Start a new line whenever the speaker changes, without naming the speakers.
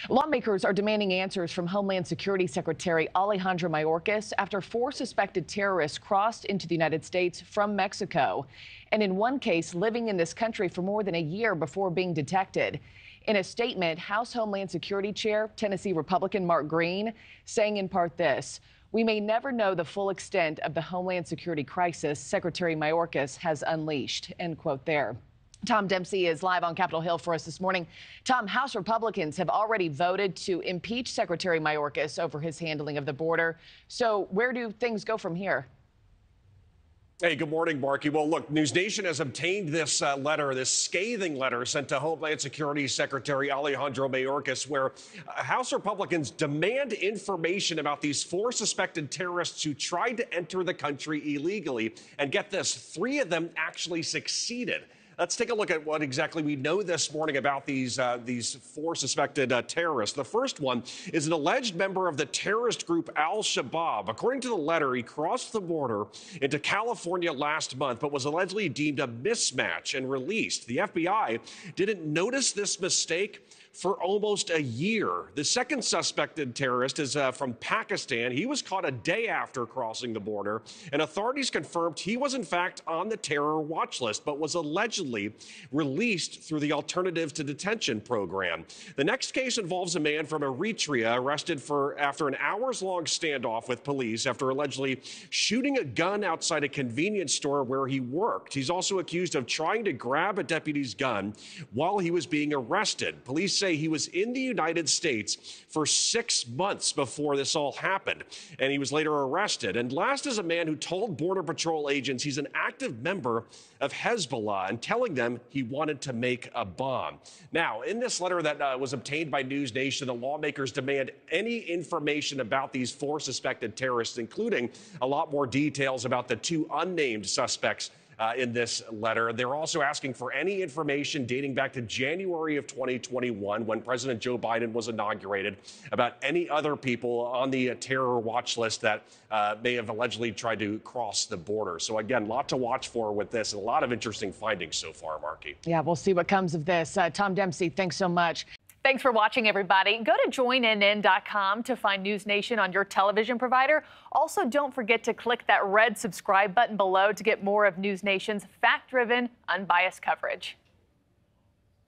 Lawmakers are demanding answers from Homeland Security Secretary Alejandro Mayorkas after 4 suspected terrorists crossed into the United States from Mexico, and in one case living in this country for more than a year before being detected. In a statement, House Homeland Security Chair, Tennessee Republican Mark Green, saying in part this: "We may never know the full extent of the Homeland Security crisis Secretary Mayorkas has unleashed." End quote there. Tom Dempsey is live on Capitol Hill for us this morning. Tom, House Republicans have already voted to impeach Secretary Mayorkas over his handling of the border. So where do things go from here?
Hey, good morning, Markie. Well, look, NewsNation has obtained this letter, this scathing letter sent to Homeland Security Secretary Alejandro Mayorkas, where House Republicans demand information about these 4 suspected terrorists who tried to enter the country illegally. And get this, 3 of them actually succeeded. Let's take a look at what exactly we know this morning about these 4 suspected terrorists. The first one is an alleged member of the terrorist group Al-Shabaab. According to the letter, he crossed the border into California last month, but was allegedly deemed a mismatch and released. The FBI didn't notice this mistake for almost a year. The second suspected terrorist is from Pakistan. He was caught a day after crossing the border, and authorities confirmed he was in fact on the terror watch list, but was allegedly released through the Alternative to Detention program. The next case involves a man from Eritrea arrested after an hours-long standoff with police after allegedly shooting a gun outside a convenience store where he worked. He's also accused of trying to grab a deputy's gun while he was being arrested. Police say he was in the United States for 6 months before this all happened, and he was later arrested. And last is a man who told Border Patrol agents he's an active member of Hezbollah and telling them he wanted to make a bomb. Now, in this letter that was obtained by NewsNation, the lawmakers demand any information about these 4 suspected terrorists, including a lot more details about the 2 unnamed suspects in this letter. They're also asking for any information dating back to January of 2021, when President Joe Biden was inaugurated, about any other people on the terror watch list that may have allegedly tried to cross the border. So again, a lot to watch for with this, and a lot of interesting findings so far, Markie.
Yeah, we'll see what comes of this. Tom Dempsey, thanks so much.
Thanks for watching, everybody. Go to joinnn.com to find NewsNation on your television provider. Also, don't forget to click that red subscribe button below to get more of NewsNation's fact-driven, unbiased coverage.